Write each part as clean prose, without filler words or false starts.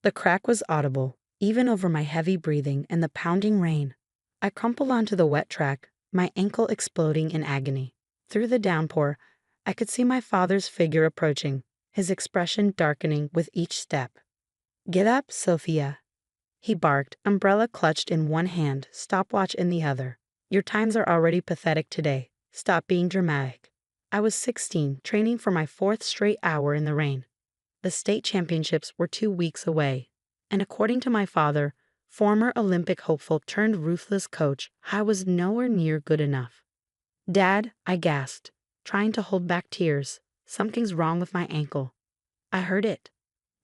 The crack was audible, even over my heavy breathing and the pounding rain. I crumpled onto the wet track, my ankle exploding in agony. Through the downpour, I could see my father's figure approaching, his expression darkening with each step. "Get up, Sophia," he barked, umbrella clutched in one hand, stopwatch in the other. "Your times are already pathetic today. Stop being dramatic." I was 16, training for my 4th straight hour in the rain. The state championships were 2 weeks away, and according to my father, former Olympic hopeful turned ruthless coach, I was nowhere near good enough. "Dad," I gasped, trying to hold back tears. "Something's wrong with my ankle." "I heard it.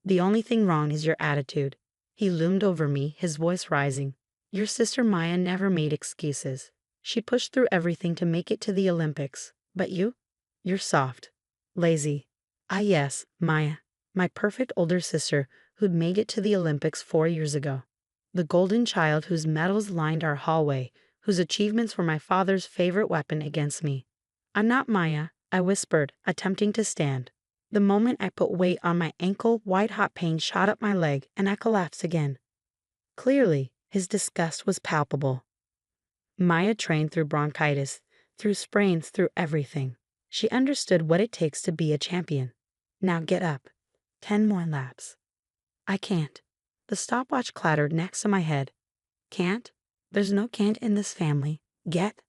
The only thing wrong is your attitude." He loomed over me, his voice rising. "Your sister Maya never made excuses. She pushed through everything to make it to the Olympics. But you're soft. Lazy." "Ah yes, Maya. My perfect older sister who'd made it to the Olympics 4 years ago. The golden child whose medals lined our hallway, whose achievements were my father's favorite weapon against me." "I'm not Maya," I whispered, attempting to stand. The moment I put weight on my ankle, white-hot pain shot up my leg, and I collapsed again. Clearly, his disgust was palpable. Maya trained through bronchitis, through sprains, through everything. She understood what it takes to be a champion. "Now get up. 10 more laps." "I can't." The stopwatch clattered next to my head. "Can't? There's no can't in this family. Get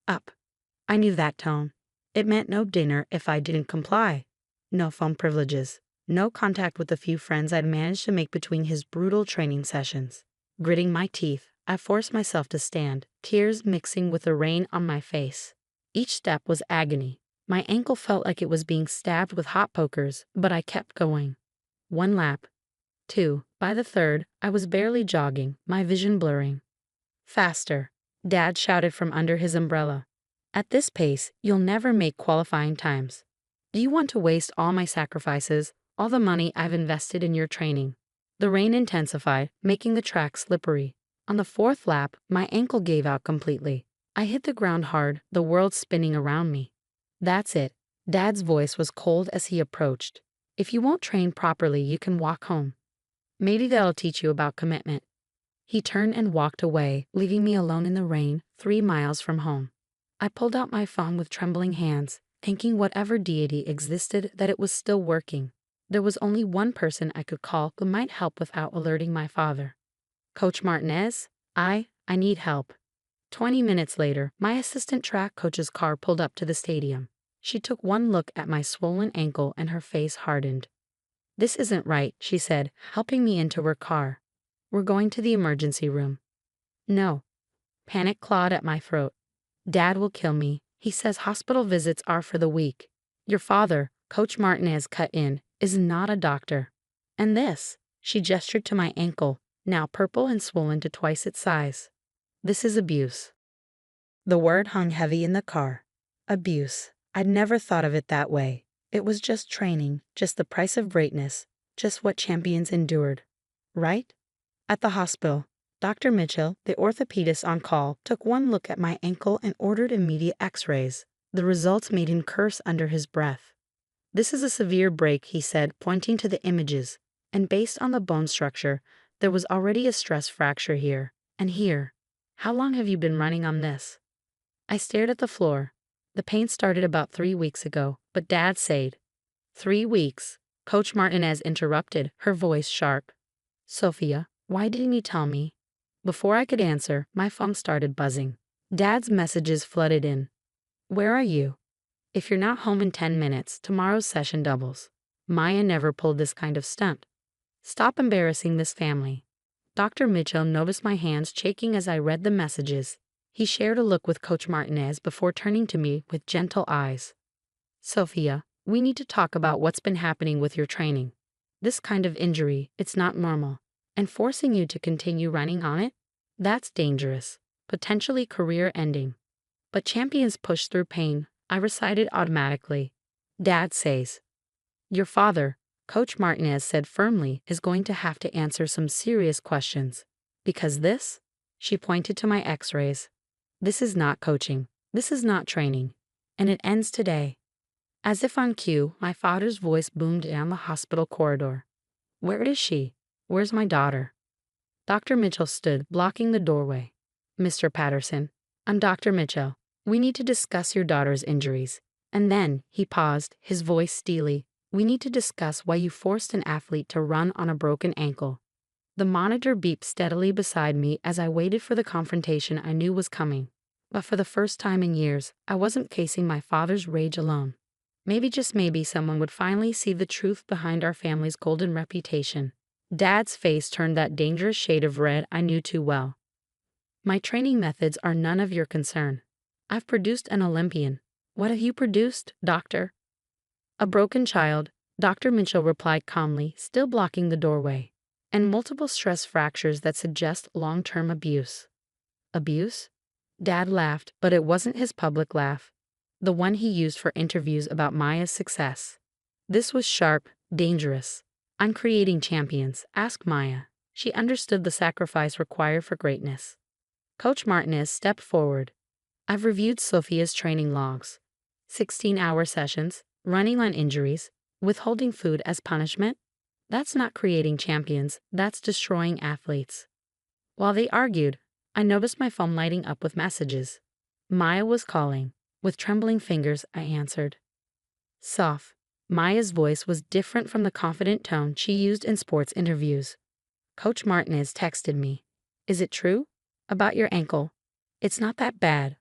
up." I knew that tone. It meant no dinner if I didn't comply. No phone privileges. No contact with the few friends I'd managed to make between his brutal training sessions. Gritting my teeth, I forced myself to stand, tears mixing with the rain on my face. Each step was agony. My ankle felt like it was being stabbed with hot pokers, but I kept going. 1 lap. 2. By the 3rd, I was barely jogging, my vision blurring. "Faster," Dad shouted from under his umbrella. "At this pace, you'll never make qualifying times. Do you want to waste all my sacrifices, all the money I've invested in your training?" The rain intensified, making the track slippery. On the 4th lap, my ankle gave out completely. I hit the ground hard, the world spinning around me. "That's it." Dad's voice was cold as he approached. "If you won't train properly, you can walk home. Maybe that'll teach you about commitment." He turned and walked away, leaving me alone in the rain, 3 miles from home. I pulled out my phone with trembling hands, thanking whatever deity existed that it was still working. There was only one person I could call who might help without alerting my father. "Coach Martinez, I need help." 20 minutes later, my assistant track coach's car pulled up to the stadium. She took one look at my swollen ankle and her face hardened. "This isn't right," she said, helping me into her car. "We're going to the emergency room." "No." Panic clawed at my throat. "Dad will kill me. He says hospital visits are for the weak. Your father," Coach Martinez cut in, "is not a doctor. And this," she gestured to my ankle, now purple and swollen to twice its size. "This is abuse." The word hung heavy in the car. Abuse. I'd never thought of it that way. It was just training, just the price of greatness, just what champions endured. Right? At the hospital, Dr. Mitchell, the orthopedist on call, took one look at my ankle and ordered immediate x-rays. The results made him curse under his breath. "This is a severe break," he said, pointing to the images. "And based on the bone structure, there was already a stress fracture here, and here. How long have you been running on this?" I stared at the floor. "The pain started about 3 weeks ago, but Dad said." 3 weeks, Coach Martinez interrupted, her voice sharp. "Sophia, why didn't you tell me?" Before I could answer, my phone started buzzing. Dad's messages flooded in. "Where are you? If you're not home in 10 minutes, tomorrow's session doubles. Maya never pulled this kind of stunt. Stop embarrassing this family." Dr. Mitchell noticed my hands shaking as I read the messages. He shared a look with Coach Martinez before turning to me with gentle eyes. "Sophia, we need to talk about what's been happening with your training. This kind of injury, it's not normal. And forcing you to continue running on it? That's dangerous, potentially career-ending." "But champions push through pain," I recited automatically. "Dad says." "Your father," Coach Martinez said firmly, "is going to have to answer some serious questions. Because this," she pointed to my x-rays, "this is not coaching. This is not training. And it ends today." As if on cue, my father's voice boomed down the hospital corridor. "Where is she?" Where's my daughter? Dr. Mitchell stood, blocking the doorway. Mr. Patterson, I'm Dr. Mitchell. We need to discuss your daughter's injuries. And then, he paused, his voice steely. We need to discuss why you forced an athlete to run on a broken ankle. The monitor beeped steadily beside me as I waited for the confrontation I knew was coming. But for the first time in years, I wasn't facing my father's rage alone. Maybe, just maybe, someone would finally see the truth behind our family's golden reputation. Dad's face turned that dangerous shade of red I knew too well. My training methods are none of your concern. I've produced an Olympian. What have you produced, doctor? A broken child, Dr. Mitchell replied calmly, still blocking the doorway. And multiple stress fractures that suggest long-term abuse. Abuse? Dad laughed, but it wasn't his public laugh. The one he used for interviews about Maya's success. This was sharp, dangerous. I'm creating champions, ask Maya. She understood the sacrifice required for greatness. Coach Martinez stepped forward. I've reviewed Sophia's training logs. 16-hour sessions, running on injuries, withholding food as punishment. That's not creating champions, that's destroying athletes. While they argued, I noticed my phone lighting up with messages. Maya was calling. With trembling fingers, I answered. Soph. Maya's voice was different from the confident tone she used in sports interviews. Coach Martinez texted me. Is it true? About your ankle. It's not that bad.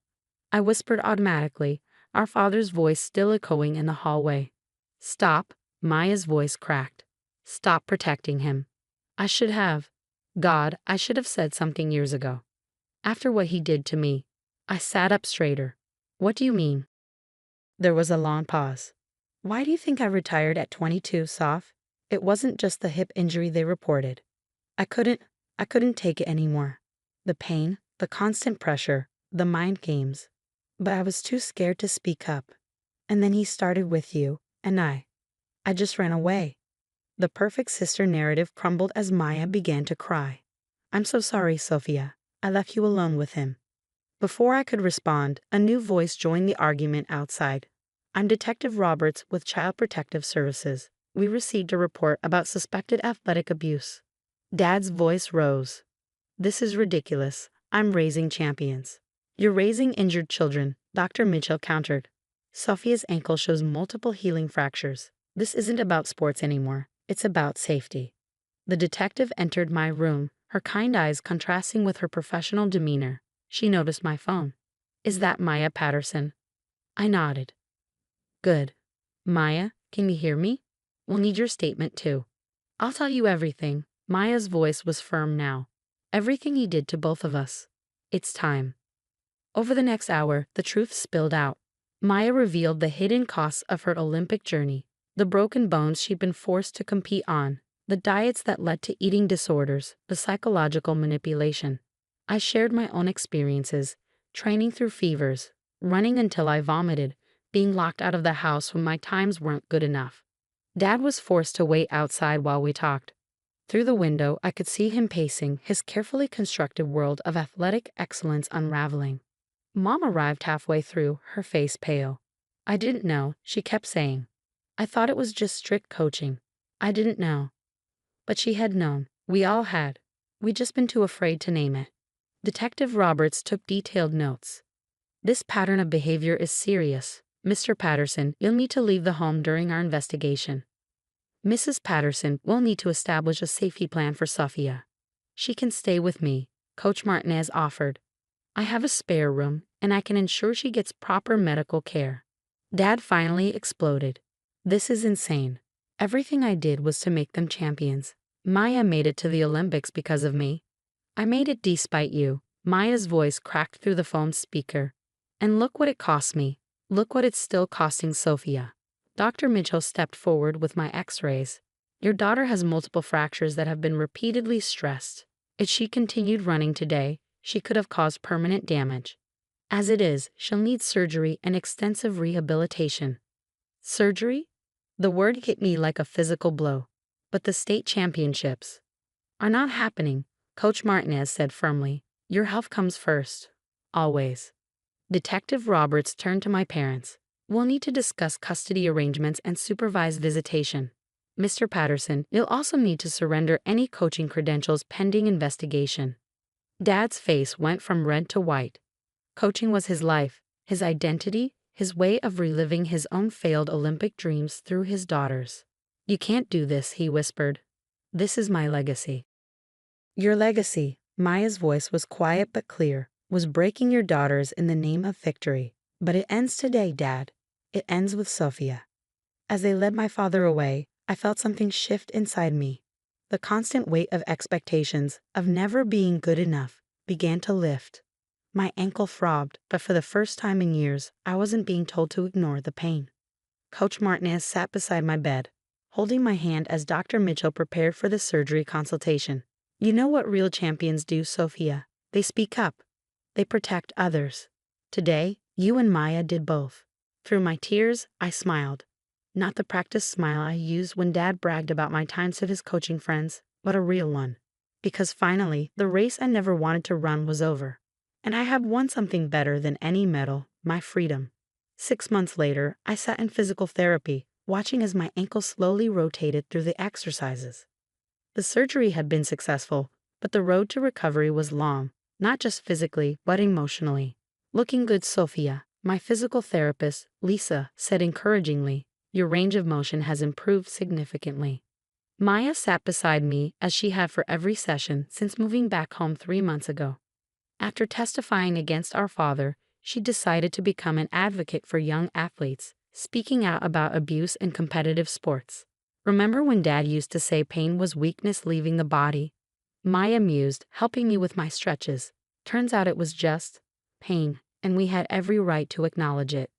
I whispered automatically, our father's voice still echoing in the hallway. Stop, Maya's voice cracked. Stop protecting him. I should have. God, I should have said something years ago. After what he did to me, I sat up straighter. What do you mean? There was a long pause. Why do you think I retired at 22, Soph? It wasn't just the hip injury they reported. I couldn't take it anymore. The pain, the constant pressure, the mind games. But I was too scared to speak up. And then he started with you, and I just ran away. The perfect sister narrative crumbled as Maya began to cry. I'm so sorry, Sophia. I left you alone with him. Before I could respond, a new voice joined the argument outside. I'm Detective Roberts with Child Protective Services. We received a report about suspected athletic abuse. Dad's voice rose. This is ridiculous. I'm raising champions. You're raising injured children, Dr. Mitchell countered. Sophia's ankle shows multiple healing fractures. This isn't about sports anymore. It's about safety. The detective entered my room, her kind eyes contrasting with her professional demeanor. She noticed my phone. Is that Maya Patterson? I nodded. Good. Maya, can you hear me? We'll need your statement too. I'll tell you everything. Maya's voice was firm now. Everything he did to both of us. It's time. Over the next hour, the truth spilled out. Maya revealed the hidden costs of her Olympic journey, the broken bones she'd been forced to compete on, the diets that led to eating disorders, the psychological manipulation. I shared my own experiences, training through fevers, running until I vomited, being locked out of the house when my times weren't good enough. Dad was forced to wait outside while we talked. Through the window, I could see him pacing, his carefully constructed world of athletic excellence unraveling. Mom arrived halfway through, her face pale. I didn't know, she kept saying. I thought it was just strict coaching. I didn't know. But she had known. We all had. We'd just been too afraid to name it. Detective Roberts took detailed notes. This pattern of behavior is serious. Mr. Patterson, you'll need to leave the home during our investigation. Mrs. Patterson will need to establish a safety plan for Sophia. She can stay with me, Coach Martinez offered. I have a spare room, and I can ensure she gets proper medical care. Dad finally exploded. This is insane. Everything I did was to make them champions. Maya made it to the Olympics because of me. I made it despite you. Maya's voice cracked through the phone speaker. And look what it cost me. Look what it's still costing Sophia. Dr. Mitchell stepped forward with my x-rays. Your daughter has multiple fractures that have been repeatedly stressed. If she continued running today, she could have caused permanent damage. As it is, she'll need surgery and extensive rehabilitation. Surgery? The word hit me like a physical blow. But the state championships are not happening, Coach Martinez said firmly. Your health comes first. Always. Detective Roberts turned to my parents. We'll need to discuss custody arrangements and supervised visitation. Mr. Patterson, you'll also need to surrender any coaching credentials pending investigation. Dad's face went from red to white. Coaching was his life, his identity, his way of reliving his own failed Olympic dreams through his daughters. You can't do this, he whispered. This is my legacy. Your legacy, Maya's voice was quiet but clear, was breaking your daughters in the name of victory. But it ends today, Dad. It ends with Sophia. As they led my father away, I felt something shift inside me. The constant weight of expectations, of never being good enough, began to lift. My ankle throbbed, but for the first time in years, I wasn't being told to ignore the pain. Coach Martinez sat beside my bed, holding my hand as Dr. Mitchell prepared for the surgery consultation. You know what real champions do, Sophia? They speak up. They protect others. Today, you and Maya did both. Through my tears, I smiled. Not the practiced smile I used when Dad bragged about my times to his coaching friends, but a real one. Because finally, the race I never wanted to run was over. And I had won something better than any medal, my freedom. 6 months later, I sat in physical therapy, watching as my ankle slowly rotated through the exercises. The surgery had been successful, but the road to recovery was long, not just physically, but emotionally. Looking good, Sophia, my physical therapist, Lisa, said encouragingly, your range of motion has improved significantly. Maya sat beside me as she had for every session since moving back home 3 months ago. After testifying against our father, she decided to become an advocate for young athletes, speaking out about abuse in competitive sports. Remember when Dad used to say pain was weakness leaving the body? Maya mused, helping me with my stretches. Turns out it was just pain, and we had every right to acknowledge it.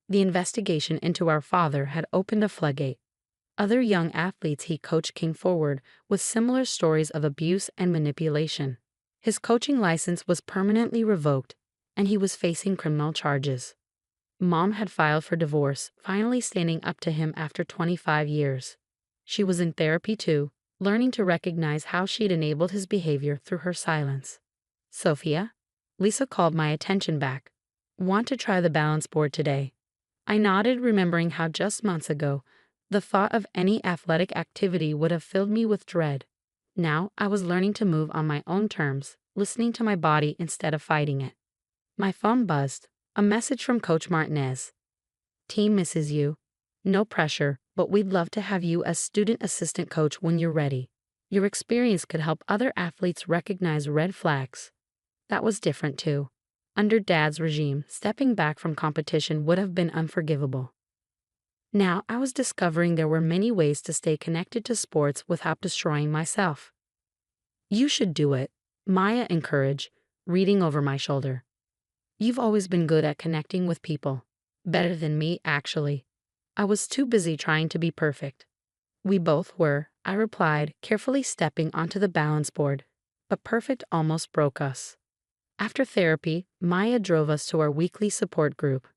The investigation into our father had opened a floodgate. Other young athletes he coached came forward with similar stories of abuse and manipulation. His coaching license was permanently revoked, and he was facing criminal charges. Mom had filed for divorce, finally standing up to him after 25 years. She was in therapy too, learning to recognize how she'd enabled his behavior through her silence. Sophia? Lisa called my attention back. Want to try the balance board today? I nodded, remembering how just months ago, the thought of any athletic activity would have filled me with dread. Now I was learning to move on my own terms, listening to my body instead of fighting it. My phone buzzed, a message from Coach Martinez. Team misses you. No pressure, but we'd love to have you as student assistant coach when you're ready. Your experience could help other athletes recognize red flags. That was different too. Under Dad's regime, stepping back from competition would have been unforgivable. Now I was discovering there were many ways to stay connected to sports without destroying myself. You should do it, Maya encouraged, reading over my shoulder. You've always been good at connecting with people. Better than me, actually. I was too busy trying to be perfect. We both were, I replied, carefully stepping onto the balance board. But perfect almost broke us. After therapy, Maya drove us to our weekly support group,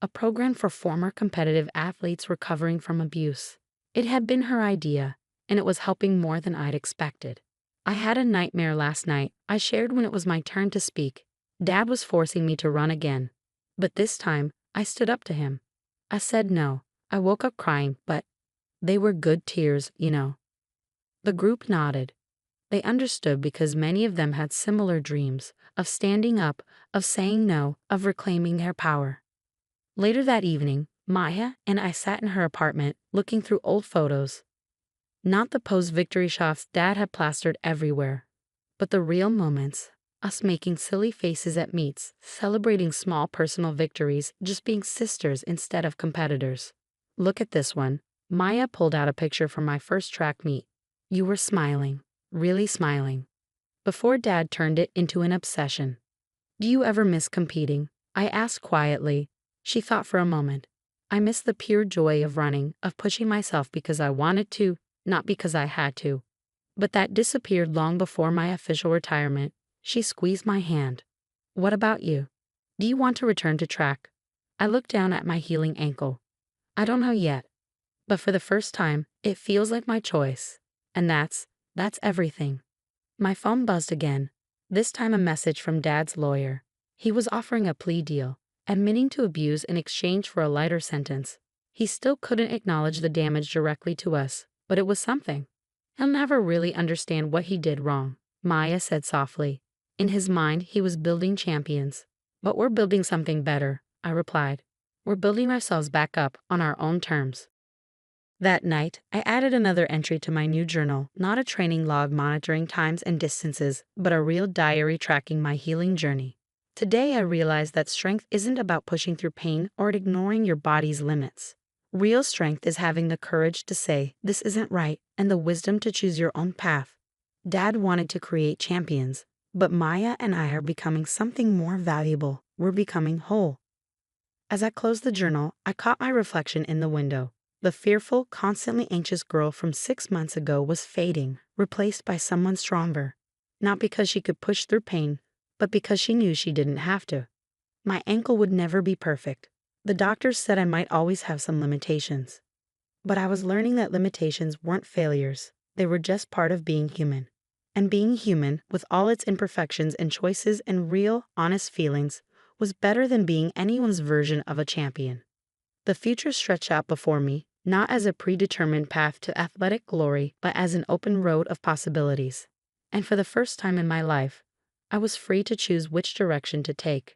a program for former competitive athletes recovering from abuse. It had been her idea, and it was helping more than I'd expected. I had a nightmare last night, I shared when it was my turn to speak. Dad was forcing me to run again. But this time, I stood up to him. I said no. I woke up crying, but they were good tears, you know. The group nodded. They understood because many of them had similar dreams of standing up, of saying no, of reclaiming their power. Later that evening, Maya and I sat in her apartment looking through old photos. Not the post-victory shots Dad had plastered everywhere, but the real moments, us making silly faces at meets, celebrating small personal victories, just being sisters instead of competitors. Look at this one. Maya pulled out a picture from my first track meet. You were smiling, really smiling. Before Dad turned it into an obsession. Do you ever miss competing? I asked quietly. She thought for a moment. I miss the pure joy of running, of pushing myself because I wanted to, not because I had to. But that disappeared long before my official retirement. She squeezed my hand. What about you? Do you want to return to track? I looked down at my healing ankle. I don't know yet. But for the first time, it feels like my choice. And that's everything. My phone buzzed again. This time a message from Dad's lawyer. He was offering a plea deal, admitting to abuse in exchange for a lighter sentence. He still couldn't acknowledge the damage directly to us, but it was something. He'll never really understand what he did wrong, Maya said softly. In his mind, he was building champions. But we're building something better, I replied. We're building ourselves back up on our own terms. That night, I added another entry to my new journal, not a training log monitoring times and distances, but a real diary tracking my healing journey. Today, I realized that strength isn't about pushing through pain or ignoring your body's limits. Real strength is having the courage to say, this isn't right, and the wisdom to choose your own path. Dad wanted to create champions, but Maya and I are becoming something more valuable. We're becoming whole. As I closed the journal, I caught my reflection in the window. The fearful, constantly anxious girl from 6 months ago was fading, replaced by someone stronger. Not because she could push through pain, but because she knew she didn't have to. My ankle would never be perfect. The doctors said I might always have some limitations. But I was learning that limitations weren't failures. They were just part of being human. And being human, with all its imperfections and choices and real, honest feelings, was better than being anyone's version of a champion. The future stretched out before me, not as a predetermined path to athletic glory, but as an open road of possibilities. And for the first time in my life, I was free to choose which direction to take.